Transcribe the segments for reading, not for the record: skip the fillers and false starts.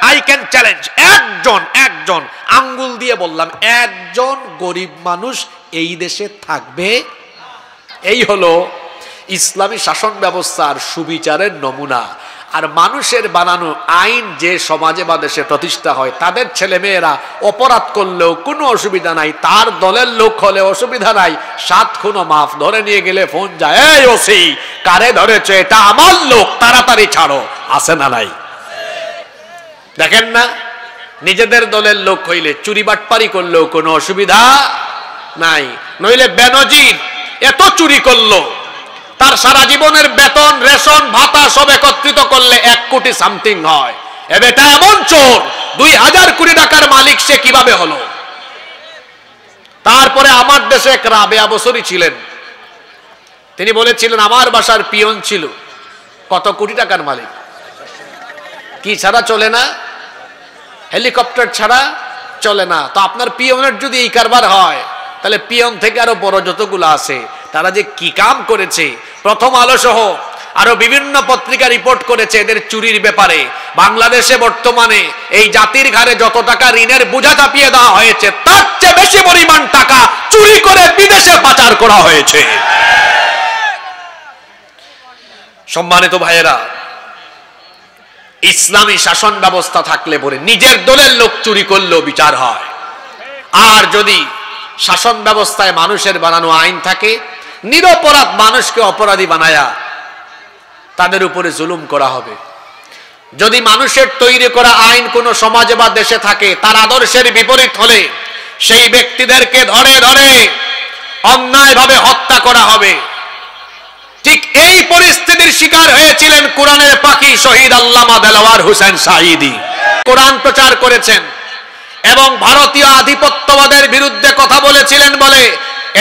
I can challenge, একজন আঙ্গুল দিয়ে বললাম, একজন গরিব মানুষ এই দেশে থাকবে? এই হলো ইসলামী শাসন ব্যবস্থার সুবিচারের নমুনা। আর মানুষের বানানো আইন যে সমাজে বা দেশে প্রতিষ্ঠা হয়, তাদের ছেলেমেয়েরা অপরাধ করলেও কোনো অসুবিধা নাই, তার দলের লোক হলে অসুবিধা নাই, 7 খুনও মাফ। ধরে নিয়ে গেলে ফোন যায়, এই ওসি কারে ধরেছে, এটা আমার লোক, তাড়াতাড়ি ছাড়ো। আছে না নাই? দেখেন না, নিজেদের দলের লোক হইলে চুরি বাটপারি করলেও কোনো অসুবিধা নাই। নইলে বেনজির এত চুরি করলো, তার সারা জীবনের বেতন, রেশন, ভাতা সব একত্রিত করলে 1 কোটি সামথিং হয়। এটা এমন চোর, 2000 কোটি টাকার মালিক সে কিভাবে হলো? তারপরে আমার দেশে এক রাবেয়া বসরি ছিলেন, তিনি বলেছিলেন আমার বাসার পিয়ন ছিল, কত কোটি টাকার মালিক। কি ছাড়া চলে না? হেলিকপ্টার ছাড়া চলে না। তো আপনার পিয়নের যদি এই কারবার হয়, তাহলে পিয়ন থেকে আরো বড় যতগুলো আছে তারা যে কি কাম করেছে। প্রথম আলো সহ আরো বিভিন্ন পত্রিকা রিপোর্ট করেছে এদের চুরির ব্যাপারে। বাংলাদেশে বর্তমানে এই জাতির ঘাড়ে যত টাকা ঋণের বোঝা চাপিয়ে দেওয়া হয়েছে, তার চেয়ে বেশি পরিমাণ টাকা চুরি করে বিদেশে পাচার করা হয়েছে। সম্মানিত ভাইয়েরা, ইসলামী শাসন ব্যবস্থা থাকলে পরে নিজের দলের লোক চুরি করলেও বিচার হয়। আর যদি শাসন ব্যবস্থায় মানুষের বানানো আইন থাকে, নিরপরাধ মানুষকে অপরাধী বানায়া তাদের উপরে জুলুম করা হবে। যদি মানুষের তৈরি করা আইন কোন সমাজে বা দেশে থাকে, তার আদর্শের বিপরীত হলে সেই ব্যক্তিদেরকে ধরে ধরে অন্যায়ভাবে হত্যা করা হবে। ঠিক এই পরিস্থিতির শিকার হয়েছিলেন কোরআনের পাখি শহীদ আল্লামা দেলাওয়ার হোসেন সাঈদী। কোরআন প্রচার করেছেন এবং ভারতীয় আধিপত্যবাদের বিরুদ্ধে কথা বলেছিলেন বলে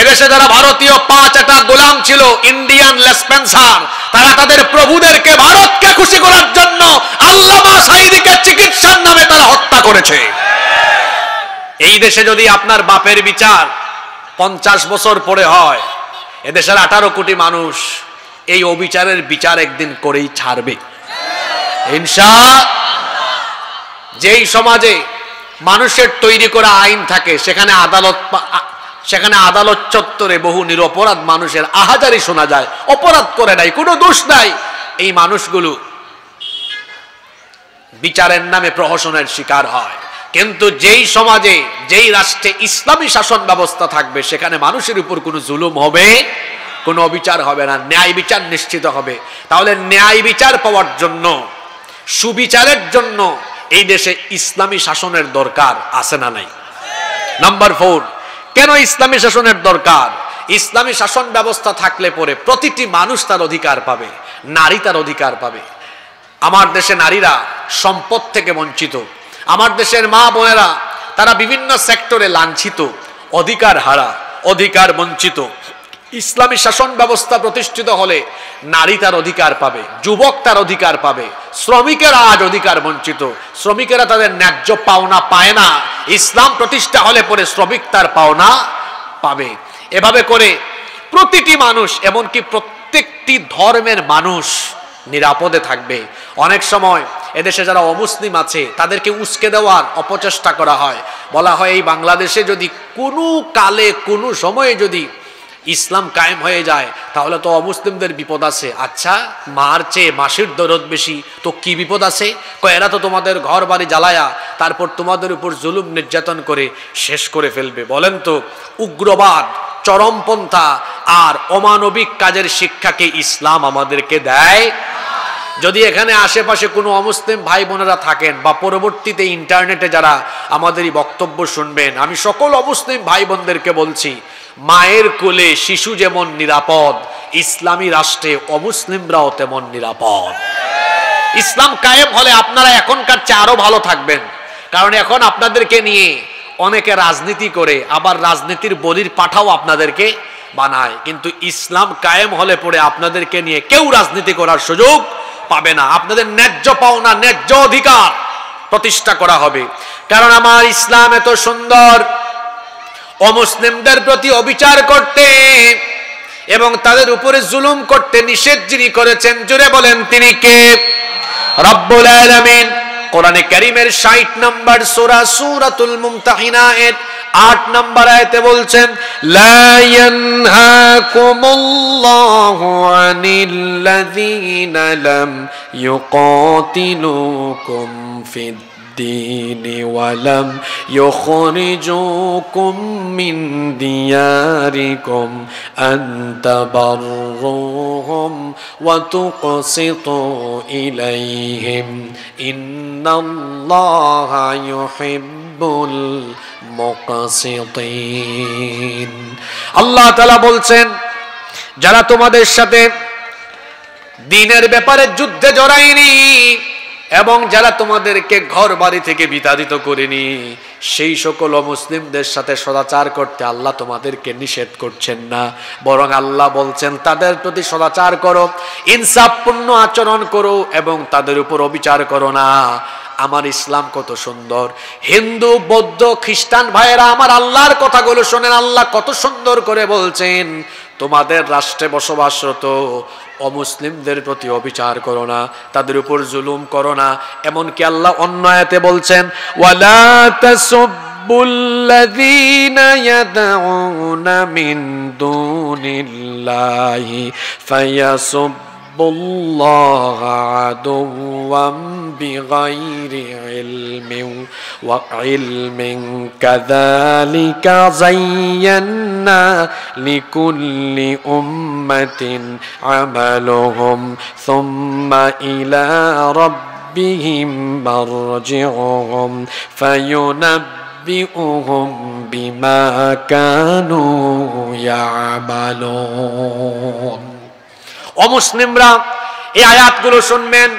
এদেশে যারা ভারতীয় 5টা গোলাম ছিল, ইন্ডিয়ান লেসপেন্সার, তারা তাদের প্রভুদেরকে, ভারতকে খুশি করার জন্য আল্লামা সাঈদীকে চিকিৎসার নামে তারা হত্যা করেছে। এই দেশে যদি আপনার বাপের বিচার 50 বছর পরে হয়, এদেশের 18 কোটি মানুষ এই অবিচারের বিচার একদিন করেই ছাড়বে ইনশাআল্লাহ। যেই সমাজে মানুষের তৈরি করা আইন থাকে, সেখানে আদালত চত্বরে বহু নিরপরাধ মানুষের আহাজারি শোনা যায়, অপরাধ করে নাই, কোনো দোষ নাই। এই মানুষগুলো বিচারের নামে প্রহসনের শিকার হয়। কিন্তু যেই সমাজে, যেই রাষ্ট্রে ইসলামী শাসন ব্যবস্থা থাকবে, সেখানে মানুষের উপর কোনো জুলুম হবে, কোনো অবিচার হবে না, ন্যায় বিচার নিশ্চিত হবে। তাহলে ন্যায় বিচার পাওয়ার জন্য, সুবিচারের জন্য এই দেশে ইসলামী শাসনের দরকার আছে না নাই? নাম্বার 4, কেন ইসলামী শাসনের দরকার? ইসলামী শাসন ব্যবস্থা থাকলে পরে প্রতিটি মানুষ তার অধিকার পাবে, নারী তার অধিকার পাবে। আমার দেশে নারীরা সম্পদ থেকে বঞ্চিত, আমার দেশের মা বোনেরা তারা বিভিন্ন সেক্টরে লাঞ্ছিত, অধিকার হারা, অধিকার বঞ্চিত। ইসলামী শাসন ব্যবস্থা প্রতিষ্ঠিত হলে নারী তার অধিকার পাবে, যুবক তার অধিকার পাবে, শ্রমিকেরা আজ অধিকার বঞ্চিত, শ্রমিকেরা তাদের ন্যায্য পাওনা পায় না। ইসলাম প্রতিষ্ঠা হলে পরে শ্রমিক তার পাওনা পাবে। এভাবে করে প্রতিটি মানুষ, এমনকি প্রত্যেকটি ধর্মের মানুষ নিরাপদে থাকবে। অনেক সময় এদেশে যারা অমুসলিম আছে তাদেরকে উস্কে দেওয়ার অপচেষ্টা করা হয়, বলা হয় এই বাংলাদেশে যদি কোনো কালে কোনো সময়ে যদি ইসলাম কায়েম হয়ে যায় তাহলে তো অমুসলিমদের বিপদ আছে। আচ্ছা, মার চেয়ে মাসির দরদ বেশি, তো কি বিপদ আছে? এরা তো তোমাদের ঘর বাড়ি জ্বালায়া তারপর তোমাদের উপর জুলুম নির্যাতন করে শেষ করে ফেলবে। বলেন তো, উগ্রবাদ, চরমপন্থা আর অমানবিক কাজের শিক্ষাকে ইসলাম আমাদেরকে দেয়? যদি এখানে আশেপাশে কোনো অমুসলিম ভাই বোনেরা থাকেন বা পরবর্তীতে ইন্টারনেটে যারা আমাদের এই বক্তব্য শুনবেন, আমি সকল অমুসলিম ভাই বোনদেরকে বলছি, মায়ের কোলে শিশু যেমন নিরাপদ, ইসলামী রাষ্ট্রে অমুসলিমরাও তেমন নিরাপদ। ইসলাম কায়েম হলে আপনারা এখনকার চেয়ে আরো ভালো থাকবেন, কারণ এখন আপনাদেরকে নিয়ে অনেকে রাজনীতি করে, আবার রাজনীতির বলির পাঠাও আপনাদেরকে বানায়। কিন্তু ইসলাম কায়েম হলে পরে আপনাদেরকে নিয়ে কেউ রাজনীতি করার সুযোগ পাবে না। আপনাদের ন্যায্য পাওনা, ন্যায্য অধিকার প্রতিষ্ঠা করা হবে। কারণ আমার ইসলাম এত সুন্দর, অমুসলিমদের প্রতি অবিচার করতে এবং তাদের উপরে জুলুম করতে নিষেধ যিনি করেছেন, জোরে বলেন তিনি কে? রব্বুল আলামিন। কোরআনে কারীমের 60 নম্বর সূরা সূরাতুল মুমতাহিনা এর 8 নম্বর আয়াতে বলছেন, লা ইয়ানহাকুমুল্লাহু আনিল্লাযীনা লাম ইউকাতিলুকুম ফিদ الدين ولم يخرجوكم من دياركم أن تبروهم وتقسطوا إليهم إن الله يحب المقسطين আল্লাহ তাআলা বলছেন, যারা তোমাদের সাথে দ্বীনের ব্যাপারে যুদ্ধে জড়ায়নি এবং যারা তোমাদেরকে ঘর বাড়ি থেকে বিতাড়িত করেনি, সেই সকল মুসলিমদের সাথে সদাচার করতে আল্লাহ তোমাদেরকে নিষেধ করছেন না, বরং আল্লাহ বলছেন তাদের প্রতি সদাচার করো, ইনসাফপূর্ণ আচরণ করো এবং তাদের উপর অবিচার করো না। আমার ইসলাম কত সুন্দর। হিন্দু, বৌদ্ধ, খ্রিস্টান ভাইয়েরা আমার আল্লাহর কথাগুলো শোনেন। আল্লাহ কত সুন্দর করে বলছেন, তোমাদের রাষ্ট্রে বসবাসরত অমুসলিমদের প্রতি অবিচার করো না, তাদের উপর জুলুম করো না। এমনকি আল্লাহ অন্য আয়াতে বলছেন, ওয়ালা তাসুব্বুল্লাযীনা ইয়াদউনা মিন দুনিল্লাহি ফায়াসুব্বুল্লাহা আদুওয়াম বিগাইরি ইলমিন ওয়া ইলমিন কাযালিকা যায়্যানা লিকুল্লি উম্মাতিন আমালুহুম সুম্মা ইলা রাব্বিহিম মারজিউহুম ফায়ুনাব্বিউহুম বিমা কানু ইয়ামালুন। অমুসলিমরা এই আয়াতগুলো শুনবেন।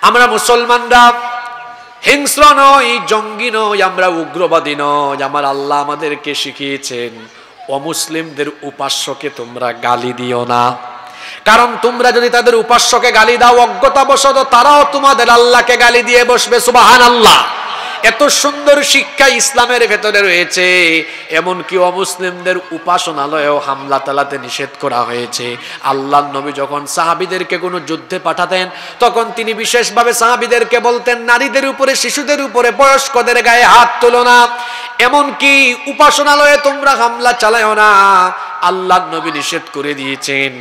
আমরা মুসলমানরা হিংস্র নই, জঙ্গি নই, আমরা উগ্রবাদী নই। আমার আল্লাহ আমাদেরকে শিখিয়েছেন, অমুসলিমদের উপাস্যকে তোমরা গালি দিও না, কারণ তোমরা যদি তাদের উপাস্যকে গালি দাও অজ্ঞতাবশত তারাও তোমাদের আল্লাহকে গালি দিয়ে বসবে। সুবহানাল্লাহ। এত সুন্দর শিক্ষা ইসলামের ভেতরে রয়েছে। এমনকি অমুসলিমদের উপাসনালয়েও হামলা চালাতে নিষেধ করা হয়েছে। আল্লাহর নবী যখন সাহাবীদেরকে কোনো যুদ্ধে পাঠাতেন তখন তিনি বিশেষভাবে সাহাবীদেরকে বলতেন, নারীদের উপরে, শিশুদের উপরে, বয়স্কদের গায়ে হাত তোলো না, এমনকি উপাসনালয়ে তোমরা হামলা চালাও না। আল্লাহর নবী নিষেধ করে দিয়েছেন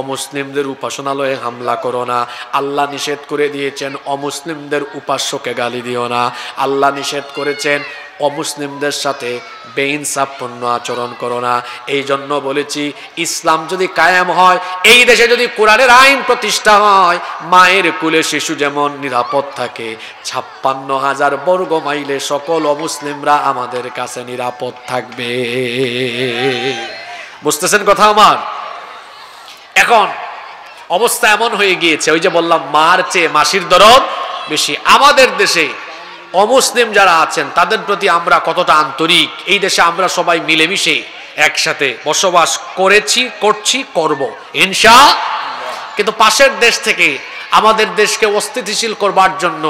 অমুসলিমদের উপাসনালয়ে হামলা করো না। আল্লাহ নিষেধ করে দিয়েছেন অমুসলিমদের উপাস্যকে গালি দিও না। আল্লাহ নিষেধ করেছেন অমুসলিমদের সাথে বেইনসাফপূর্ণ আচরণ করো না। এই জন্য বলেছি, ইসলাম যদি কায়েম হয়, এই দেশে যদি কোরআনের আইন প্রতিষ্ঠা হয়, মায়ের কোলে শিশু যেমন নিরাপদ থাকে, 56,000 বর্গ মাইলে সকল অমুসলিমরা আমাদের কাছে নিরাপদ থাকবে। বুঝতেছেন কথা আমার? এখন অবস্থা এমন হয়ে গিয়েছে, ওই যে বললাম মার চেয়ে মাসির দরদ বেশি। আমাদের দেশে অমুসলিম যারা আছেন তাদের প্রতি আমরা কতটা আন্তরিক। এই দেশে আমরা সবাই মিলেমিশে একসাথে বসবাস করেছি, করছি, করব ইনশাআল্লাহ। কিন্তু পাশের দেশ থেকে আমাদের দেশকে অস্থিতিশীল করবার জন্য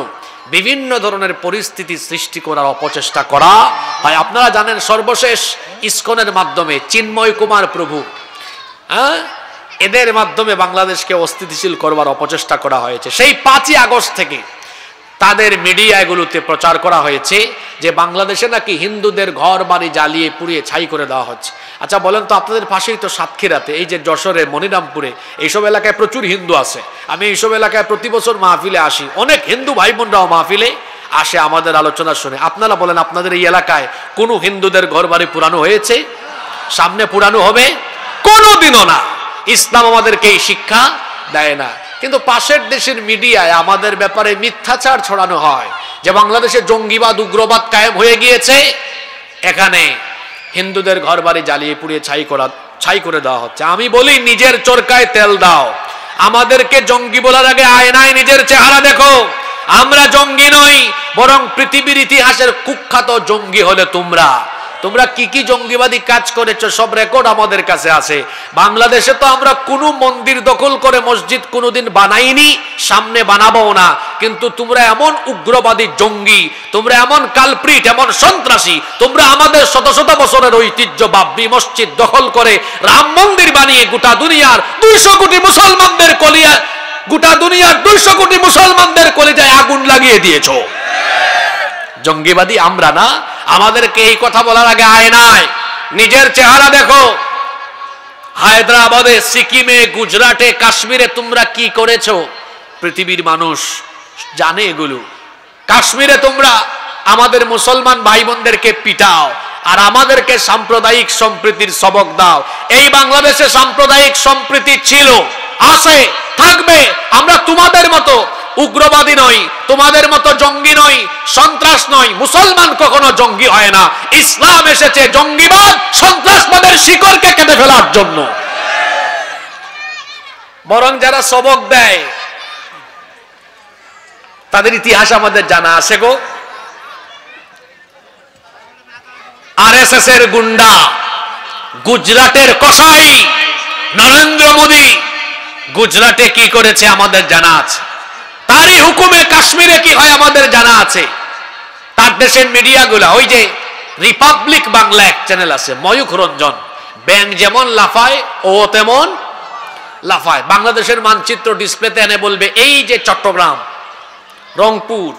বিভিন্ন ধরনের পরিস্থিতি সৃষ্টি করার অপচেষ্টা করা হয়। আপনারা জানেন, সর্বশেষ ইসকনের মাধ্যমে চিন্ময় কুমার প্রভু, এদের মাধ্যমে বাংলাদেশকে অস্থিতিশীল করবার অপচেষ্টা করা হয়েছে। সেই 5ই আগস্ট থেকে তাদের মিডিয়াগুলোতে প্রচার করা হয়েছে যে বাংলাদেশে নাকি হিন্দুদের ঘর বাড়ি জ্বালিয়ে পুড়িয়ে ছাই করে দেওয়া হচ্ছে। আচ্ছা বলেন তো, আপনাদের পাশেই তো সাতক্ষীরাতে, এই যে যশোরে, মনিরামপুরে, এইসব এলাকায় প্রচুর হিন্দু আছে। আমি এইসব এলাকায় প্রতি বছর মাহফিলে আসি, অনেক হিন্দু ভাই বোনরাও মাহফিলে আসে আমাদের আলোচনা শুনে। আপনারা বলেন, আপনাদের এই এলাকায় কোনো হিন্দুদের ঘর বাড়ি পুরানো হয়েছে? সামনে পুরানো হবে? কোনোদিনও না। ইসলাম আমাদেরকে এই শিক্ষা দেয় না। কিন্তু পাশের দেশের মিডিয়ায় আমাদের ব্যাপারে মিথ্যাচার ছড়ানো হয় যে বাংলাদেশে জঙ্গিবাদ, উগ্রবাদ কায়েম হয়ে গিয়েছে, এখানে হিন্দুদের ঘর বাড়ি জ্বালিয়ে পুড়িয়ে ছাই করে দেওয়া হচ্ছে। আমি বলি, নিজের চরকায় তেল দাও। আমাদেরকে জঙ্গি বলার আগে আয়নায় নিজের চেহারা দেখো। আমরা জঙ্গি নই, বরং পৃথিবীর ইতিহাসের কুখ্যাত জঙ্গি হলে তোমরা। তোমরা কি কি জঙ্গিবাদী কাজ করেছো সব রেকর্ড আমাদের কাছে আছে। বাংলাদেশে তো আমরা কোনো মন্দির দখল করে মসজিদ কোনোদিন বানাইনি, সামনে বানাবো না। কিন্তু তোমরা এমন উগ্রবাদী জঙ্গি, তোমরা এমন কালপ্রিট, এমন সন্ত্রাসী, তোমরা আমাদের শত শত বছরের ঐতিহ্য বাবরি মসজিদ দখল করে রাম মন্দির বানিয়ে গোটা দুনিয়ার 200 কোটি মুসলমানদের গোটা দুনিয়ার 200 কোটি মুসলমানদের কলিজায় আগুন লাগিয়ে দিয়েছো। জঙ্গিবাদী আমরা না? আমাদেরকে এই কথা বলার আগে আয়নায় নিজের চেহারা দেখো। হায়দ্রাবাদে, সিকিমে, গুজরাটে, কাশ্মীরে তোমরা কি করেছো পৃথিবীর মানুষ জানে এগুলো। কাশ্মীরে তোমরা আমাদের মুসলমান ভাই বোনদেরকে পিটাও আর আমাদেরকে সাম্প্রদায়িক সম্প্রীতির সবক দাও। এই বাংলাদেশে সাম্প্রদায়িক সম্প্রীতি ছিল, আছে, থাকবে। আমরা তোমাদের মতো উগ্রবাদী নই, তোমাদের মতো জঙ্গি নই, সন্ত্রাস নই। মুসলমান কখনো জঙ্গি হয় না। ইসলাম এসেছে জঙ্গিবাদ, সন্ত্রাসবাদের শিকড়কে কেটে ফেলার জন্য। বরং যারা সবক দেয় তাদের ইতিহাস আমাদের জানা আছে গো। আরএসএস এর গুন্ডা, গুজরাটের কসাই নরেন্দ্র মোদী গুজরাটে কি করেছে আমাদের জানা আছে। তারই হুকুমে কাশ্মীরে কি হয় আমাদের জানা আছে। তার দেশের মিডিয়াগুলা, ওই যে রিপাবলিক বাংলা এক চ্যানেল আছে, ময়ূখ রঞ্জন, ব্যাং যেমন লাফায় ও তেমন লাফায়। বাংলাদেশের মানচিত্র ডিসপ্লেতে এনে বলবে এই যে চট্টগ্রাম, রংপুর,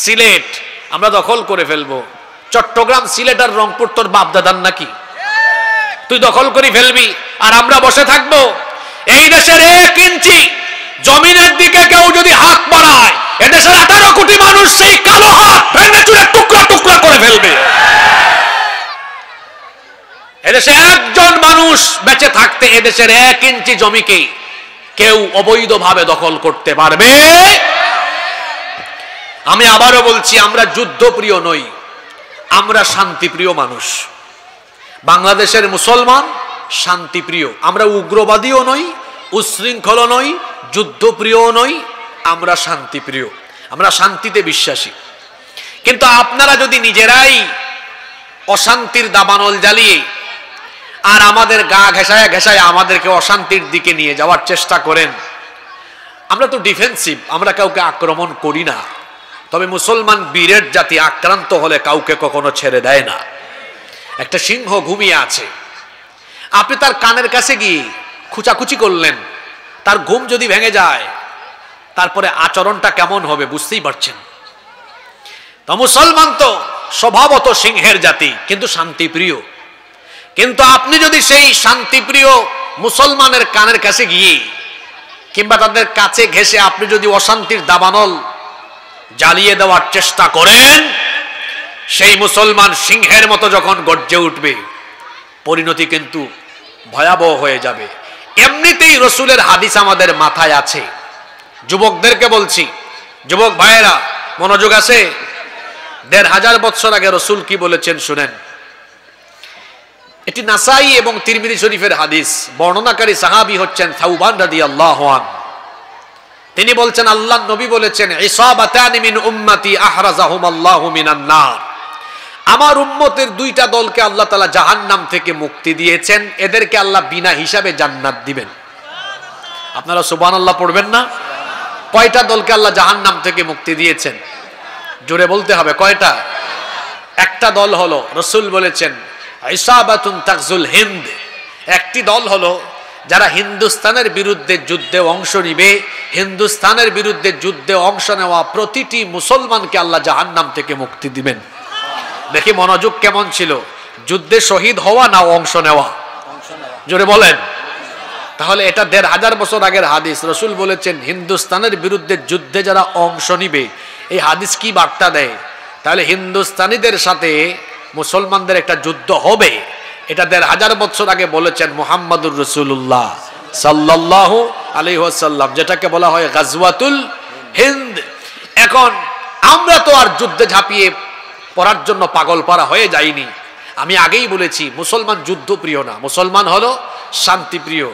সিলেট আমরা দখল করে ফেলবো। চট্টগ্রাম, সিলেট আর রংপুর তোর বাপ দাদার নাকি? তুই দখল করে ফেলবি আর আমরা বসে থাকবো? এই দেশের 1 ইঞ্চি জমিনের দিকে কেউ যদি হাত বাড়ায়, এদেশের 18 কোটি মানুষ সেই কালো হাত ভেঙে চুরে টুকরা টুকরা করে ফেলবে। এদেশে একজন মানুষ বেঁচে থাকতে এদেশের 1 ইঞ্চি জমিকে কেউ অবৈধভাবে দখল করতে পারবে? আমি আবারও বলছি, আমরা যুদ্ধপ্রিয় নই, আমরা শান্তিপ্রিয় মানুষ। বাংলাদেশের মুসলমান শান্তিপ্রিয়। আমরা উগ্রবাদীও নই, উচ্ছৃঙ্খল নই, যুদ্ধপ্রিয়ও নই, আমরা শান্তিপ্রিয়, আমরা শান্তিতে বিশ্বাসী। কিন্তু আপনারা যদি নিজেরাই অশান্তির দাবানল জ্বালিয়ে আর আমাদের গা ঘেঁষায় ঘেঁষায় আমাদেরকে অশান্তির দিকে নিয়ে যাওয়ার চেষ্টা করেন, আমরা তো ডিফেন্সিভ, আমরা কাউকে আক্রমণ করি না। তবে মুসলমান বীরের জাতি আক্রান্ত হলে কাউকে কখনো ছেড়ে দেয় না। একটা সিংহ ঘুমিয়ে আছে, আপনি তার কানের কাছে গিয়ে খুচাখুচি করলেন, তার ঘুম যদি ভেঙে যায় তারপরে আচরণটা কেমন হবে বুঝতেই পারছেন। তো মুসলমান তো স্বভাবত সিংহের জাতি, কিন্তু শান্তিপ্রিয়। কিন্তু আপনি যদি সেই শান্তিপ্রিয় মুসলমানের কানের কাছে গিয়ে কিংবা তাদের কাছে ঘেঁষে আপনি যদি অশান্তির দাবানল জ্বালিয়ে দেওয়ার চেষ্টা করেন, সেই মুসলমান সিংহের মতো যখন গর্জে উঠবে, পরিণতি কিন্তু ভয়াবহ হয়ে যাবে। এমনিতেই রসুলের হাদিস আমাদের মাথায় আছে। যুবকদেরকে বলছি, যুবক ভাইয়েরা মনোযোগ আছে। 1500 বছর আগে রসুল কি বলেছেন শুনেন। এটি নাসাই এবং তিরমিজি শরীফের হাদিস। বর্ণনাকারী সাহাবী হচ্ছেন সাউবান রাদিয়াল্লাহু আনহু। তিনি বলছেন, আল্লাহর নবী বলেছেন, ইসাবাতানি মিন উম্মতি আহরাজাহুমাল্লাহু মিনান নার। আমার উম্মতের 2টা দলকে আল্লাহ তাআলা জাহান্নাম থেকে মুক্তি দিয়েছেন, এদেরকে আল্লাহ বিনা হিসাবে জান্নাত দিবেন। আপনারা সুবহানাল্লাহ পড়বেন না? কয়টা দলকে আল্লাহ জাহান্নাম থেকে মুক্তি দিয়েছেন? জোরে বলতে হবে, কয়টা? একটা দল হলো, রাসূল বলেছেন, ইসাবাতুন তাগজুল হিন্দ। একটি দল হলো যারা হিন্দুস্তানের বিরুদ্ধে যুদ্ধে অংশ নিবে। হিন্দুস্তানের বিরুদ্ধে যুদ্ধে অংশ নেওয়া প্রতিটি মুসলমানকে আল্লাহ জাহান্নাম থেকে মুক্তি দিবেন। দেখি মনোযোগ কেমন ছিল, যুদ্ধে শহীদ হওয়া না অংশ নেওয়া? জোরে বলেন। তাহলে এটা 1500 বছর আগের হাদিস। রাসূল বলেছেন হিন্দুস্তানের বিরুদ্ধে যুদ্ধে যারা অংশ নিবে। এই হাদিস কি বার্তা দেয়? তাহলে হিন্দুস্তানিদের সাথে মুসলমানদের একটা যুদ্ধ হবে। এটা 1500 বছর আগে বলেছেন মুহাম্মদুর রাসূলুল্লাহ সাল্লাল্লাহু আলাইহি ওয়াসাল্লাম, যেটাকে বলা হয় গাজওয়াতুল হিন্দ। এখন আমরা তো আর যুদ্ধে ঝাঁপিয়ে পড়ার জন্য পাগল পারা হয়ে যায়নি। আমি আগেই বলেছি, মুসলমান যুদ্ধপ্রিয় না, মুসলমান হলো শান্তিপ্রিয়।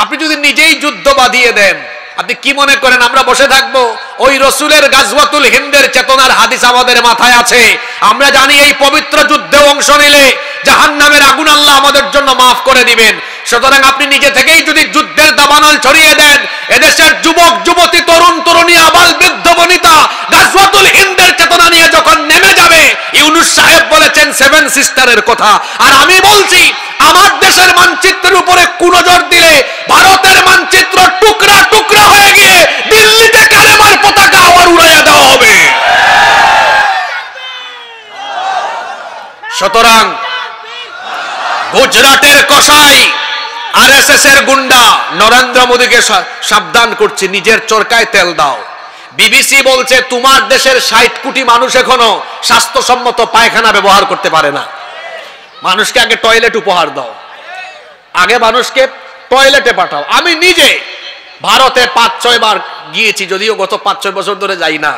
আপনি যদি নিজেই যুদ্ধ বাঁধিয়ে দেন, আপনি কি মনে করেন আমরা বসে থাকবো? ওই রসুলের গাজওয়াতুল হিন্দের চেতনার হাদিস আমাদের মাথায় আছে। আমরা জানি এই পবিত্র যুদ্ধে অংশ নিলে জাহান্নামের আগুন আল্লাহ আমাদের জন্য মাফ করে দিবেন। সুতরাং আপনি নিজে থেকেই যদি যুদ্ধের দাবানল ছড়িয়ে দেন, এদেশের যুবক যুবতী, তরুণ তরুণী, আবাল বৃদ্ধ বনিতা গাজওয়াতুল হিন্দের চেতনা নিয়ে যখন নেমে যাবে, ইউনূস সাহেব বলেছেন 7 সিস্টারের কথা। আর আমি বলছি, আমার দেশের মানচিত্রের উপরে কুনজর দিলে ভারতের মানচিত্র টুকরা টুকরা হয়ে গিয়ে সুতরাং গুজরাটের কসাই আরএসএস এর গুন্ডা নরেন্দ্র মোদীকে সাবধান করছে, নিজের চরকায় তেল দাও। বিবিসি বলছে তোমার দেশের 60 কোটি মানুষ এখনো স্বাস্থ্যসম্মত পায়খানা ব্যবহার করতে পারে না। মানুষকে আগে টয়লেট উপহার দাও, আগে মানুষকে টয়লেটে পাঠাও। আমি নিজে ভারতে 5-6 বার গিয়েছি, যদিও গত 5-6 বছর ধরে যাই না।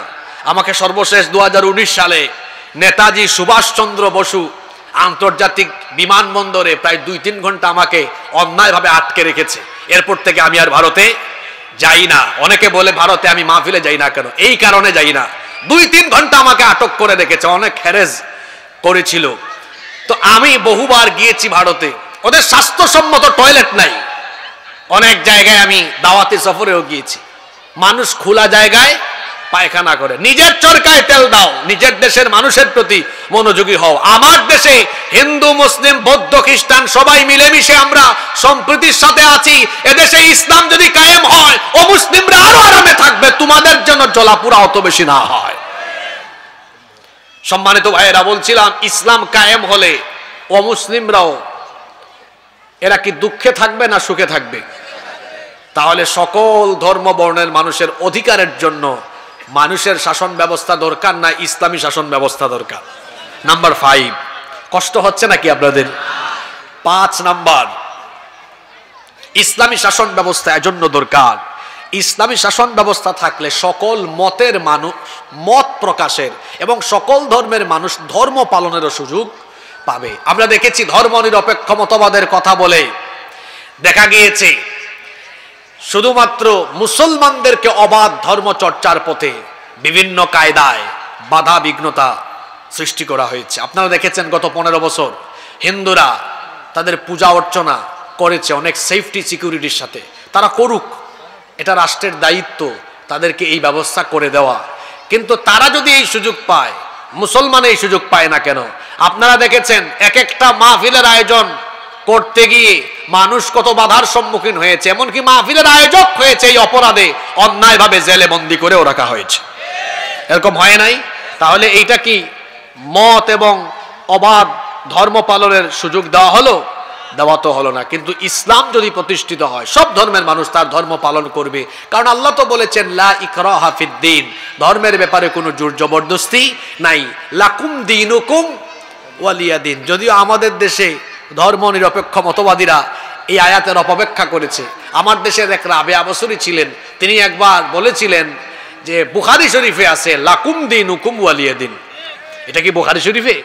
আমাকে সর্বশেষ 2019 সালে নেতাজি সুভাষচন্দ্র বসু আন্তর্জাতিক বিমানবন্দরে প্রায় 2-3 ঘন্টা আমাকে অন্যায়ভাবে আটকে রেখেছে। এরপর থেকে আমি আর ভারতে যাই না। অনেকে বলে ভারতে আমি মাহফিলে যাই না কেন, এই কারণে যাই না। 2-3 ঘন্টা আমাকে আটক করে রেখেছে, অনেক হ্যারেস করেছিল। তো আমি বহুবার গিয়েছি ভারতে, ওদের স্বাস্থ্যসম্মত টয়লেট নাই। অনেক জায়গায় আমি দাওয়াতি সফরেও গিয়েছি, মানুষ খোলা জায়গায় পায়খানা করে। নিজের চরকায় তেল দাও, নিজের দেশের মানুষের প্রতি মনোযোগী হও। আমার দেশে হিন্দু মুসলিম বৌদ্ধ খ্রিস্টান সবাই মিলেমিশে আমরা সম্প্রীতির সাথে আছি। এদেশে ইসলাম যদি কায়েম হয় ও মুসলিমরা আরো আরামে থাকবে, তোমাদের জন্য জ্বলাপুরা অত বেশি না হয়। সম্মানিত ভাইয়েরা, বলছিলাম ইসলাম কায়েম হলে ও মুসলিমরাও এরা কি দুঃখে থাকবে না সুখে থাকবে? তাহলে সকল ধর্ম বর্ণের মানুষের অধিকারের জন্য মানুষের শাসন ব্যবস্থা দরকার না ইসলামী শাসন ব্যবস্থা দরকার? নাম্বার 5, কষ্ট হচ্ছে নাকি আপনাদের? 5 নাম্বার, ইসলামী শাসন ব্যবস্থা এজন্য দরকার। ইসলামী শাসন ব্যবস্থা থাকলে সকল মতের মানুষ মত প্রকাশের এবং সকল ধর্মের মানুষ ধর্ম পালনেরও সুযোগ পাবে। আমরা দেখেছি ধর্ম নিরপেক্ষ মতবাদের কথা বলে দেখা গিয়েছে শুধুমাত্র মুসলমানদেরকে অবাধ ধর্ম চর্চার পথে বিভিন্ন কায়দায় বাধা বিঘ্নতা সৃষ্টি করা হয়েছে। আপনারা দেখেছেন গত 15 বছর হিন্দুরা তাদের পূজা অর্চনা করেছে অনেক সেফটি সিকিউরিটির সাথে। তারা করুক, এটা রাষ্ট্রের দায়িত্ব তাদেরকে এই ব্যবস্থা করে দেওয়া। কিন্তু তারা যদি এই সুযোগ পায়, মুসলমান এই সুযোগ পায় না কেন? আপনারা দেখেছেন এক একটা মাহফিলের আয়োজন করতে গিয়ে মানুষ কত বাধার সম্মুখীন হয়েছে, এমনকি মাহফিলের আয়োজক হয়েছে এই অপরাধে অন্যায়ভাবে জেলে বন্দী করেও রাখা হয়েছে। এরকম হয় নাই? তাহলে এইটা কি মত এবং অবাধ ধর্ম পালনের সুযোগ দেওয়া হলো? দেওয়া তো হলো না। কিন্তু ইসলাম যদি প্রতিষ্ঠিত হয় সব ধর্মের মানুষ তার ধর্ম পালন করবে, কারণ আল্লাহ তো বলেছেন লা ইকরাহা ফিদ্দিন, ধর্মের ব্যাপারে কোনো জোর জবরদস্তি নাই। লাকুম দীনুকুম ওয়ালিয়া দিন। যদিও আমাদের দেশে ধর্ম নিরপেক্ষ মতবাদীরা এই আয়াতের অপব্যাখ্যা করেছে। আমার দেশের এক রাবেয়া বসরি ছিলেন, তিনি একবার বলেছিলেন যে বুখারী শরীফে আছে লাকুম দীনুকুম ওয়ালিয়া দিন। এটা কি বুখারী শরীফে?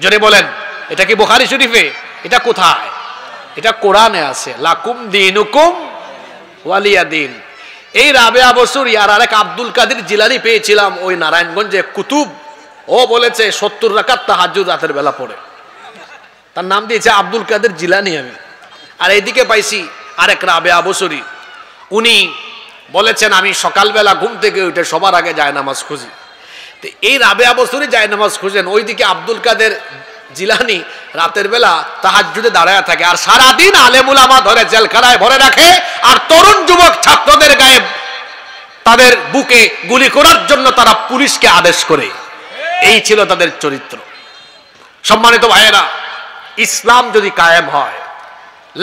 জোরে বলেন, এটা কি বুখারী শরীফে? এটা কোথায়? এটা কোরআনে আছে, লাকুম দীনুকুম ওয়ালিয়া দিন। এই রাবেয়া বসরি আর আরেক আব্দুল কাদের জিলানী পেয়েছিলাম ওই নারায়ণগঞ্জে কুতুব। ও বলেছে 70 রাকাত তাহাজ্জুদ রাতের বেলা পড়ে, তার নাম দিয়েছে আব্দুল কাদের জিলানী। আমি আর এইদিকে পাইছি আরেক রাবেয়া বসরি, উনি বলেছেন আমি সকালবেলা ঘুম থেকে উঠে সবার আগে জায়নামাজ খুঁজি। তো এই রাবেয়া বসরি জায়নামাজ খুঁজেন, ওইদিকে আব্দুল কাদের জিলানী রাতের বেলা তাহাজ্জুদে দাঁড়ায় থাকে, আর সারাদিন আলেম উলামা ধরে জেলখানায় ভরে রাখে, আর তরুণ যুবক ছাত্রদের গায়ে তাদের বুকে গুলি করার জন্য তারা পুলিশকে আদেশ করে। এই ছিল তাদের চরিত্র। সম্মানিত ভাইয়েরা, ইসলাম যদি কায়েম হয়,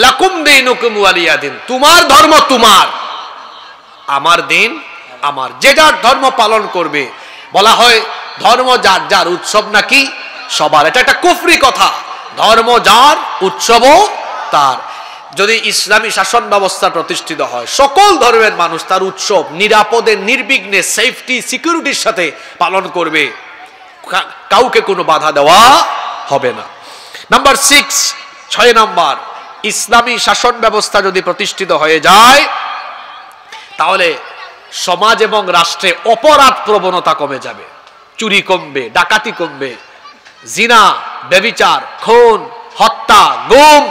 লাকুম দীনুকুম ওয়ালিয়া দিন, তোমার ধর্ম তোমার, আমার দিন আমার, যে যার ধর্ম পালন করবে। বলা হয় ধর্ম যার যার, উৎসব নাকি সবার। এটা একটা কুফরি কথা। ধর্ম যার, উৎসবও তার। যদি ইসলামী শাসন ব্যবস্থা প্রতিষ্ঠিত হয়, সকল ধর্মের মানুষ তার উৎসব নিরাপদে নির্বিঘ্নে সেফটি সিকিউরিটির সাথে পালন করবে, কাউকে কোনো বাধা দেওয়া হবে না। নাম্বার 6 নাম্বার, ইসলামী শাসন ব্যবস্থা যদি প্রতিষ্ঠিত হয়ে যায় তাহলে সমাজ এবং রাষ্ট্রে অপরাধ প্রবণতা কমে যাবে, চুরি কমবে, ডাকাতি কমবে, জিনা, ব্যভিচার, খুন, হত্যা, গুম,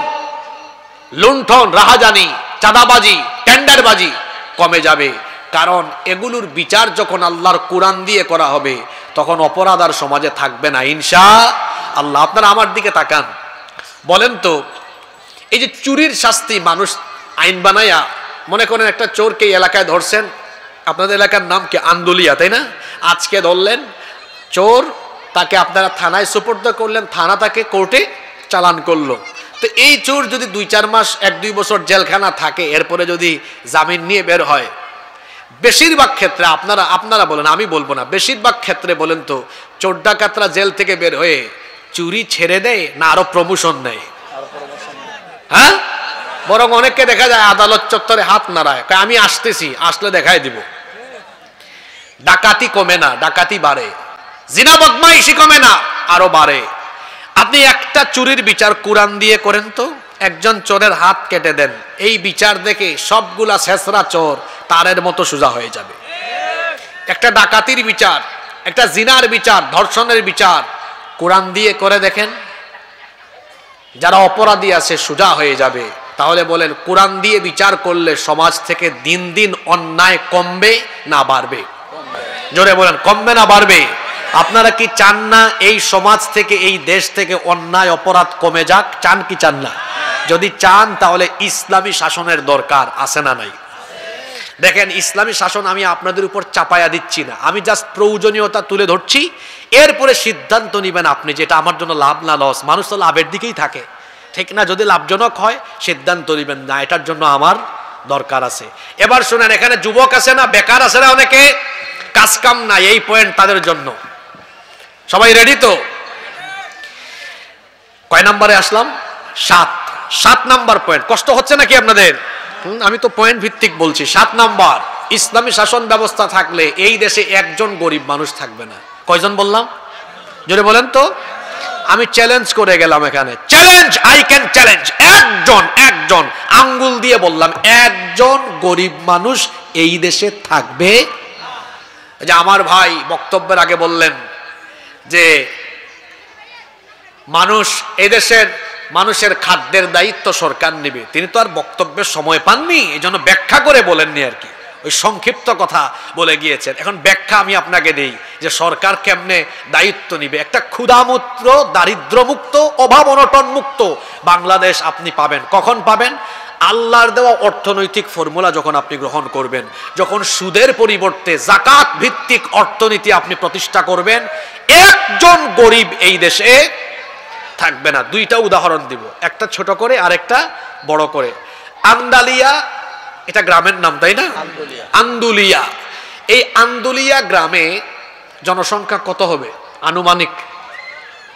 লুণ্ঠন, রাহাজানি, চাঁদাবাজি, টেন্ডারবাজি কমে যাবে। কারণ এগুলোর বিচার যখন আল্লাহর কোরআন দিয়ে করা হবে তখন অপরাধ আর সমাজে থাকবে না ইনশাআল্লাহ। আপনারা আমার দিকে তাকান, বলেন তো এই যে চুরির শাস্তি মানুষ আইন বানায়া, মনে করেন একটা চোরকে এলাকায় ধরছেন, আপনাদের এলাকার নাম কি আন্দুলিয়া, তাই না? আজকে ধরলেন চোর, তাকে আপনারা থানায় সুপর্দ করলেন, থানা তাকে কোর্টে চালান করলো। তো এই চোর যদি 2-4 মাস 1-2 বছর জেলখানা থাকে, এরপরে যদি জামিন নিয়ে বের হয়, বেশিরভাগ ক্ষেত্রে আপনারা বলেন, আমি বলবো না, বেশিরভাগ ক্ষেত্রে বলেন তো চোর ডাকাতরা জেল থেকে বের হয়ে চুরি ছেড়ে দেয় না আরো প্রমোশন নেয়? হ্যাঁ, বরং অনেককে দেখা যায় আদালত চত্বরে হাত নাড়ায়, আমি আসতেছি, আসলে দেখাই দিব। ডাকাতি কমে না, ডাকাতি বাড়ে। জিনা বদমাইশি কমে না, আরো বাড়ে। আপনি একটা চুরির বিচার কোরআন দিয়ে করেন তো, একজন চোরের হাত কেটে দেন, এই বিচার দেখে সবগুলা ছেসরা চোর তারের মতো সোজা হয়ে যাবে। একটা ডাকাতির বিচার, একটা জিনার বিচার, ধর্ষণের বিচার কোরআন দিয়ে করে দেখেন, যারা অপরাধী আছে সোজা হয়ে যাবে। তাহলে বলেন, কোরআন দিয়ে বিচার করলে সমাজ থেকে দিন দিন অন্যায় কমবে না বাড়বে? জোরে বলেন, কমবে না বাড়বে? আপনারা কি চান না এই সমাজ থেকে, এই দেশ থেকে অন্যায় অপরাধ কমে যাক? চান কি চান না? যদি চান তাহলে ইসলামী শাসনের দরকার আছে না নাই? দেখেন, ইসলামী শাসন আমি আপনাদের উপর চাপায়া দিচ্ছি না, আমি জাস্ট প্রয়োজনীয়তা তুলে ধরছি। এরপরে সিদ্ধান্ত নিবেন আপনি, যেটা আমার জন্য লাভ না লস। মানুষ তো লাভের দিকেই থাকে, ঠিক না? যদি লাভজনক হয় সিদ্ধান্ত নিবেন, না এটার জন্য আমার দরকার আছে। এবার শুনেন, এখানে যুবক আছে না, বেকার আছে না, অনেকে কাজ কাম নাই, এই পয়েন্ট তাদের জন্য। সবাই রেডি তো? কয় নম্বরে আসলাম? 7 নাম্বার পয়েন্ট। কষ্ট হচ্ছে নাকি আপনাদের? আমি তো পয়েন্ট ভিত্তিক বলছি। 7 নাম্বার, ইসলামী শাসন ব্যবস্থা থাকলে এই দেশে একজন গরিব মানুষ থাকবে না। কয়জন বললাম? জোরে বলেন তো। আমি চ্যালেঞ্জ করে গেলাম এখানে, চ্যালেঞ্জ, আই ক্যান চ্যালেঞ্জ, একজন আঙ্গুল দিয়ে বললাম, একজন গরিব মানুষ এই দেশে থাকবে। যে আমার ভাই বক্তব্যের আগে বললেন যে মানুষ, এদেশের মানুষের খাদ্যের দায়িত্ব সরকার নেবে, তিনি তো আর বক্তব্যের সময় পাননি, এই জন্য ব্যাখ্যা করে বলেননি আর কি, ওই সংক্ষিপ্ত কথা বলে গিয়েছেন। এখন ব্যাখ্যা আমি আপনাকে দেই যে সরকার কেমনে দায়িত্ব নিবে। একটা ক্ষুধামুক্ত, দারিদ্র্যমুক্ত, অভাব অনটন মুক্ত বাংলাদেশ আপনি পাবেন। কখন পাবেন? আল্লাহর দেওয়া অর্থনৈতিক ফর্মুলা যখন আপনি গ্রহণ করবেন, যখন সুদের পরিবর্তে জাকাত ভিত্তিক অর্থনীতি আপনি প্রতিষ্ঠা করবেন, একজন গরিব এই দেশে থাকবে না। 2টা উদাহরণ দিব, একটা ছোট করে আর একটা বড় করে। আন্দালিয়া, এটা গ্রামের নাম তাই না? আন্দুলিয়া। এই আন্দুলিয়া গ্রামে জনসংখ্যা কত হবে আনুমানিক?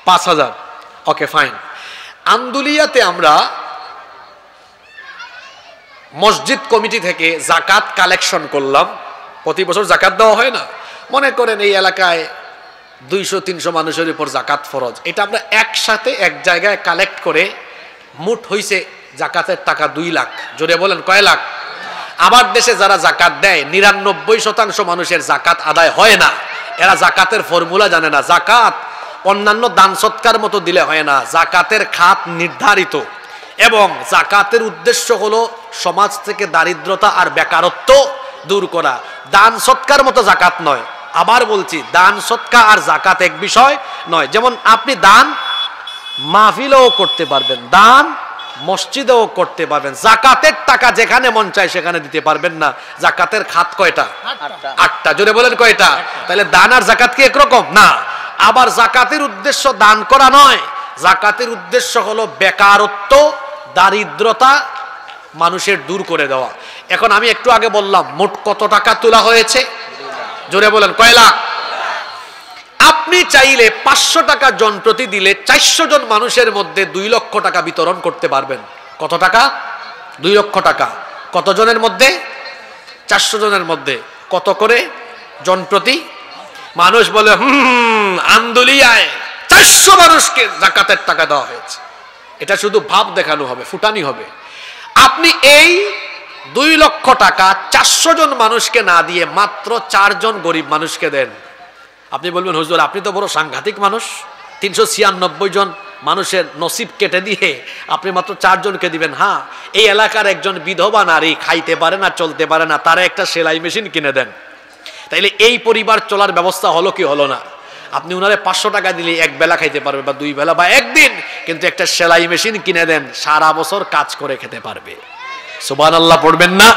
5000। ওকে, ফাইন। আন্দুলিয়াতে আমরা মসজিদ কমিটি থেকে জাকাত কালেকশন করলাম। প্রতি বছর জাকাত দেওয়া হয় না? মনে করেন এই এলাকায় 200-300 মানুষের উপর জাকাত ফরজ। এটা আমরা একসাথে এক জায়গায় কালেক্ট করে মোট হইছে জাকাতের টাকা 2 লাখ। জোরে বলেন, কয় লাখ? আবার দেশে যারা জাকাত দেয় 99% মানুষের জাকাত আদায় হয় না। এরা জাকাতের ফর্মুলা জানে না। জাকাত অন্যান্য দান সৎকার মতো দিলে হয় না, জাকাতের খাত নির্ধারিত, এবং জাকাতের উদ্দেশ্য হলো সমাজ থেকে দারিদ্রতা আর বেকারত্ব দূর করা। দান সৎকার মতো জাকাত নয়। আবার বলছি, দান সৎকা আর জাকাত এক বিষয় নয়। যেমন আপনি দান মাহফিলেও করতে পারবেন, দান মসজিদেও করতে পারবেন, জাকাতের টাকা যেখানে মন চায় সেখানে দিতে পারবেন না। জাকাতের খাত কয়টা? 8টা। জোরে বলেন, কয়টা? তাহলে দান আর জাকাত কি একরকম না? আবার জাকাতের উদ্দেশ্য দান করা নয়, জাকাতের উদ্দেশ্য হলো বেকারত্ব, দারিদ্রতা মানুষের দূর করে দেওয়া। এখন আমি একটু আগে বললাম মোট কত টাকা তোলা হয়েছে? জোরে বলেন, কয় লাখ? আপনি চাইলে 500 টাকা জনপ্রতি দিলে 400 জন মানুষের মধ্যে 2 লক্ষ টাকা বিতরণ করতে পারবেন। কত টাকা? 2 লক্ষ টাকা। কত জনের মধ্যে? 400 জনের মধ্যে। কত করে জনপ্রতি? মানুষ বলে আন্দুলিয়ায় 400 মানুষকে জাকাতের টাকা দেওয়া হয়েছে। এটা শুধু ভাব দেখানো হবে, ফুটানি হবে। আপনি এই 2 লক্ষ টাকা 400 জন মানুষকে না দিয়ে মাত্র 4 জন গরিব মানুষকে দেন। আপনি বলবেন, হুজুর আপনি তো বড় সাংঘাতিক মানুষ, 396 জন মানুষের নসিব কেটে দিয়ে আপনি মাত্র 4 জনকে দিবেন। হ্যাঁ, এই এলাকার একজন বিধবা নারী খাইতে পারে না, চলতে পারে না, তারা একটা সেলাই মেশিন কিনে দেন। তাইলে এই পরিবার চলার ব্যবস্থা হলো কি হলো না? আপনি উনারে 500 টাকা দিলে 1 বেলা খাইতে পারবে, বা 2 বেলা, বা একদিন। কিন্তু একটা সেলাই মেশিন কিনে দেন, সারা বছর কাজ করে খেতে পারবে। সুবহানাল্লাহ পড়বেন না?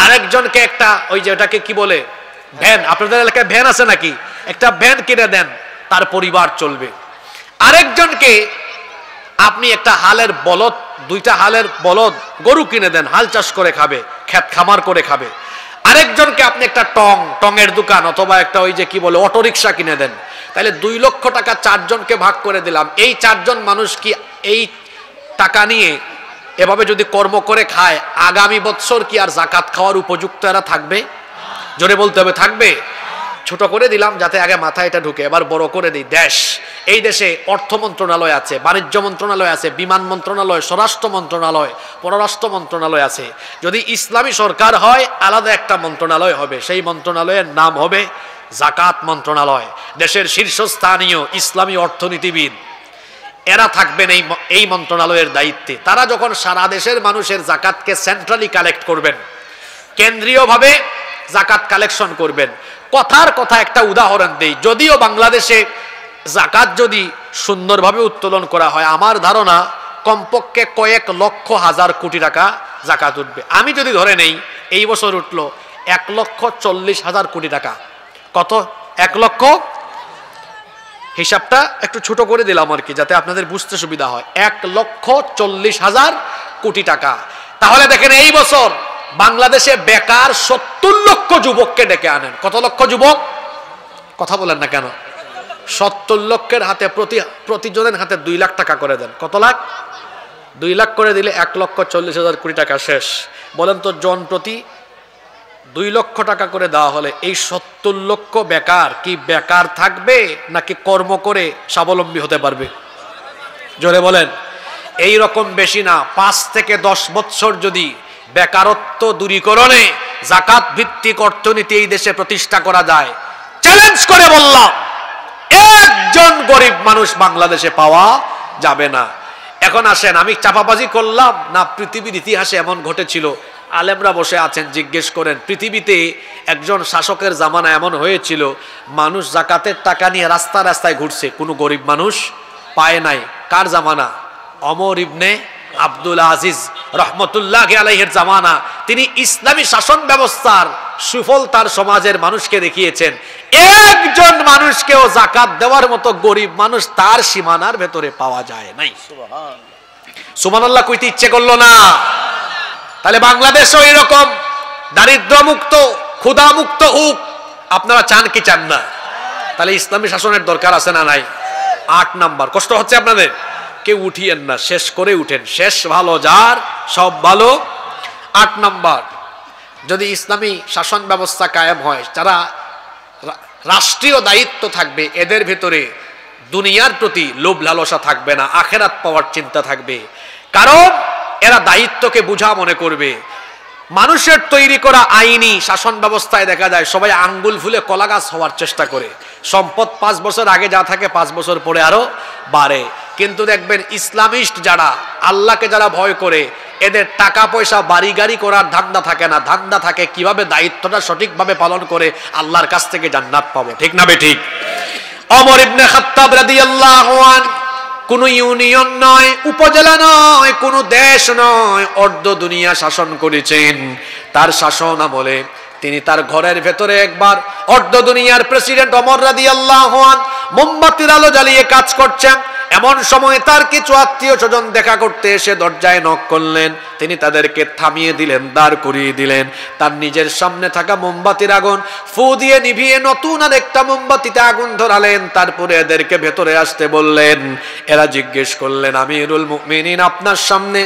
আরেকজনকে একটা, ওই যে ওটাকে কি বলে, ভ্যান, আপনাদের এলাকায় ভ্যান আছে নাকি? একটা ভ্যান কিনে দেন, তার পরিবার চলবে। আরেকজনকে আপনি একটা হালের বলদ, দুইটা হালের বলদ গরু কিনে দেন, হাল চাষ করে খাবে, ক্ষেত খামার করে খাবে। আরেকজনকে আপনি একটা টঙের দোকান অথবা একটা ওই যে কি বলে অটোরিকশা কিনে দেন, তাহলে 2 লক্ষ টাকা 4 জনকে ভাগ করে দিলাম। এই 4 জন মানুষ কি এই টাকা নিয়ে এভাবে যদি কর্ম করে খায়, আগামী বছর কি আর জাকাত খাওয়ার উপযুক্ত এরা থাকবে? জোরে বলতে হবে, থাকবে? ছোট করে দিলাম যাতে আগে মাথায় এটা ঢুকে, এবার বড় করে দিই। এই দেশে অর্থ মন্ত্রণালয় আছে, বাণিজ্য মন্ত্রণালয় আছে, বিমান মন্ত্রণালয়, স্বরাষ্ট্র মন্ত্রণালয়, পররাষ্ট্র মন্ত্রণালয় আছে। যদি ইসলামী সরকার হয় আলাদা একটা মন্ত্রণালয় হবে, সেই মন্ত্রণালয়ের নাম হবে জাকাত মন্ত্রণালয়। দেশের শীর্ষস্থানীয় ইসলামী অর্থনীতিবিদ এরা থাকবেন এই মন্ত্রণালয়ের দায়িত্বে। তারা যখন সারা দেশের মানুষের জাকাতকে সেন্ট্রালি কালেক্ট করবেন, কেন্দ্রীয়ভাবে জাকাত কালেকশন করবেন। কথার কথা একটা উদাহরণ দেই, যদিও বাংলাদেশে জাকাত যদি সুন্দরভাবে উত্তোলন করা হয়, আমার ধারণা কমপক্ষে কয়েক লক্ষ হাজার কোটি টাকা জাকাত উঠবে। আমি যদি ধরে নেই এই বছর উঠলো 1,40,000 কোটি টাকা। কত? 1 লক্ষ, হিসাবটা একটু ছোট করে দিলাম আর কি, যাতে আপনাদের বুঝতে সুবিধা হয়। 1,40,000 কোটি টাকা। তাহলে দেখেন এই বছর বাংলাদেশে বেকার 70 লক্ষ যুবককে ডেকে আনেন। কত লক্ষ যুবক? কথা বলেন না কেন? 70 লক্ষের হাতে প্রতিজনের হাতে 2 লাখ টাকা করে দেন। কত লাখ? 2 লাখ করে দিলে 1,40,000 কোটি টাকা শেষ। বলেন তো, জন প্রতি 2 লক্ষ টাকা করে দেওয়া হলে এই 70 লক্ষ বেকার কি বেকার থাকবে নাকি কর্ম করে স্বাবলম্বী হতে পারবে? জোরে বলেন। এই রকম বেশি না, 5 থেকে 10 বছর যদি বেকারত্ব দূরীকরণে জাকাত ভিত্তিক অর্থনীতি এই দেশে প্রতিষ্ঠা করা যায়, চ্যালেঞ্জ করে বললাম একজন গরিব মানুষ বাংলাদেশে পাওয়া যাবে না। এখন আসেন, আমি চাপাবাজি করলাম না, পৃথিবীর ইতিহাসে এমন ঘটেছিল? আলেমরা বসে আছেন, জিজ্ঞেস করেন। পৃথিবীতে একজন শাসকের জামানা এমন হয়েছিল, মানুষ জাকাতের টাকা নিয়ে রাস্তায় রাস্তায় ঘুরছে, কোনো গরিব মানুষ পায় নাই। কার জামানা? ওমর ইবনে আব্দুল আজিজ রহমতুল্লাহি আলাইহির জামানা। তিনি ইসলামী শাসন ব্যবস্থার সুফল তার সমাজের মানুষকে দেখিয়েছেন। একজন মানুষকেও জাকাত দেওয়ার মতো গরিব মানুষ তার সীমানার ভেতরে পাওয়া যায় নাই। সুবহানাল্লাহ কইতে ইচ্ছে করলো না? তাহলে বাংলাদেশও এরকম দারিদ্র্যমুক্ত, ক্ষুধামুক্ত হোক, আপনারা চান কি চান না? তাহলে ইসলামী শাসনের দরকার আছে না নাই? 8 নাম্বার। কষ্ট হচ্ছে আপনাদের? কেউ উঠিয়েন না, শেষ করে উঠেন। শেষ ভালো যার, সব ভালো। 8 নাম্বার, যদি ইসলামী শাসন ব্যবস্থা কায়েম হয়, যারা রাষ্ট্রীয় দায়িত্ব থাকবে এদের ভেতরে দুনিয়ার প্রতি লোভ লালসা থাকবে না, আখেরাত পাওয়ার চিন্তা থাকবে। কারণ এরা দায়িত্বকে বুঝা মনে করবে। মানুষের তৈরি করা আইনি শাসন ব্যবস্থায় দেখা যায় সবাই আঙ্গুল ফুলে কলা গাছ হওয়ার চেষ্টা করে। সম্পদ 5 বছর আগে যা থাকে 5 বছর পরে আরো বাড়ে। কিন্তু দেখবেন ইসলামিস্ট যারা, আল্লাহকে যারা ভয় করে, এদের টাকা পয়সা বাড়ি গাড়ি করার ধান্দা থাকে না। ধান্দা থাকে কিভাবে দায়িত্বটা সঠিকভাবে পালন করে আল্লাহর কাছ থেকে জান্নাত পাবো। ঠিক না বেঠিক? ওমর ইবনে খাত্তাব রাদিয়াল্লাহু আনহু কোন ইউনিয়ন নয়, উপজেলা নয়, কোন দেশ নয়, অর্ধ দুনিয়া শাসন করেছেন। তার শাসন আমলে তিনি তার ঘরের ভেতরে একবার অর্ধ দুনিয়ার প্রেসিডেন্ট ওমর রাদিয়াল্লাহু আনহু মোমবাতির আলো জ্বালিয়ে কাজ করছেন। এমন সময় তার কিছু আত্মীয় স্বজন দেখা করতে এসে দরজায় নক করলেন। তিনি তাদেরকে থামিয়ে দিলেন, দাঁড় করিয়ে দিলেন। তার নিজের সামনে থাকা মোমবাতির আগুন ফু দিয়ে নিভিয়ে নতুন আর একটা মোমবাতিতে আগুন ধরালেন। তারপরে এদেরকে ভেতরে আসতে বললেন। এরা জিজ্ঞেস করলেন, আমিরুল মুমিনিন, আপনার সামনে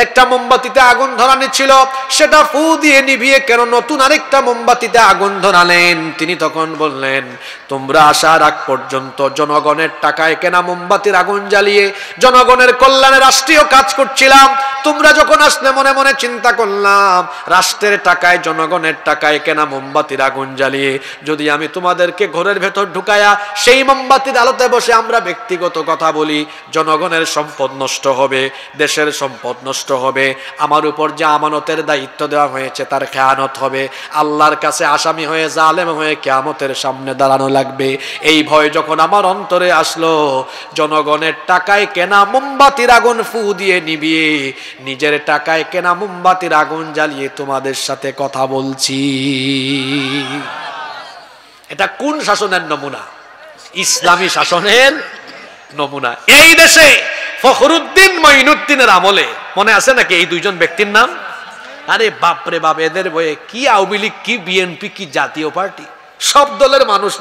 একটা মোমবাতিতে আগুন ধরানো ছিল, সেটা ফু দিয়ে নিভিয়ে কেন নতুন আরেকটা মোমবাতিতে আগুন ধরালেন? তিনি তখন বললেন, তোমরা আসার আগ পর্যন্ত জনগণের টাকায় কেনা মোমবাতির আগুন জ্বালিয়ে জনগণের কল্যাণে রাষ্ট্রীয় কাজ করছিলাম। তোমরা যখন আসলে মনে মনে চিন্তা করলাম, রাষ্ট্রের টাকায় জনগণের টাকায় কেনা মোমবাতির আগুন জ্বালিয়ে যদি আমি তোমাদেরকে ঘরের ভেতর ঢুকায়া সেই মোমবাতির আলোতে বসে আমরা ব্যক্তিগত কথা বলি, জনগণের সম্পদ নষ্ট হবে, দেশের সম্পদ নষ্ট হবে, আমার উপর যে আমানতের দায়িত্ব দেওয়া হয়েছে তার খেয়ানত হবে, আল্লাহর কাছে আসামি হয়ে জালেম হয়ে কিয়ামতের সামনে দাঁড়ানো লাগবে। এই ভয় যখন আমার অন্তরে আসলো, জনগণের টাকায় কেনা মোমবাতির আগুন ফু দিয়ে নিভিয়ে নিজের টাকায় কেনা মোমবাতির আগুন জ্বালিয়ে তোমাদের সাথে কথা বলছি। এটা কোন শাসনের নমুনা? ইসলামী শাসনের নমুনা। এই দেশে ফখরুদ্দিন মঈনুদ্দিনের আমলে মনে আছে নাকি এই দুইজন ব্যক্তির নাম? আরে বাপরে বাপ, এদের বয়ে কি আওয়ামী লীগ, কি বিএনপি, কি জাতীয় পার্টি, সব দলের মানুষ